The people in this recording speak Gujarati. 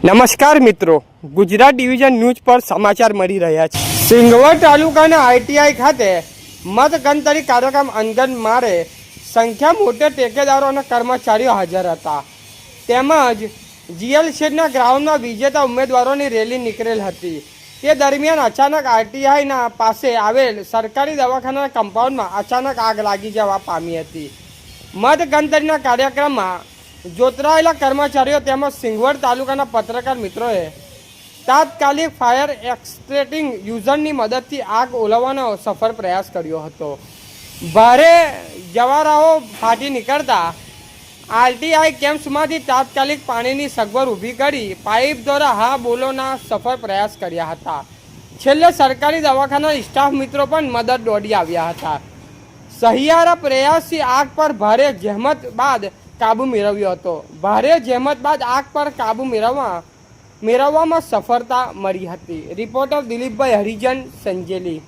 નમસ્કાર મિત્રો, ગુજરાત ડિવિઝન ન્યૂઝ પર સમાચાર મળી રહ્યા છે। સિંગવડ તાલુકાના આઈટીઆઈ ખાતે મતગણતરી કાર્યક્રમ અંગત મારે સંખ્યા મોટે ટેકેદારો અને કર્મચારીઓ હાજર હતા। તેમજ જીએલસીના ગ્રાઉન્ડમાં વિજેતા ઉમેદવારોની રેલી નીકળેલ હતી। તે દરમિયાન અચાનક આઈટીઆઈના પાસે આવેલ સરકારી દવાખાનાના કમ્પાઉન્ડમાં અચાનક આગ લાગી જવા પામી હતી। મતગણતરીના કાર્યક્રમમાં જોતરાયેલા કર્મચારીઓ તેમજ સિંગવડ તાલુકાના પત્રકાર મિત્રોએ તાત્કાલિક ફાયર એક્સટિંગ્વિશિંગ યુઝરની મદદથી આગ ઓલવવાનો સફળ પ્રયાસ કર્યો હતો। ભારે જવારાઓ ફાટી નીકળતા આરટીઆઈ કેમ્પ્સમાંથી તાત્કાલિક પાણીની સગવડ ઊભી કરી પાઇપ દ્વારા હા બોલોના સફળ પ્રયાસ કર્યા હતા। છેલ્લે સરકારી દવાખાના સ્ટાફ મિત્રો પણ મદદ દોડી આવ્યા હતા। સહિયારા પ્રયાસથી આગ પર ભારે જહેમત બાદ કાબુ મેળવ્યો હતો। ભારે જહેમત બાદ આગ પર કાબુ મેળવવામાં સફળતા મળી હતી। રિપોર્ટર દિલીપભાઈ હરિજન, સંજેલી।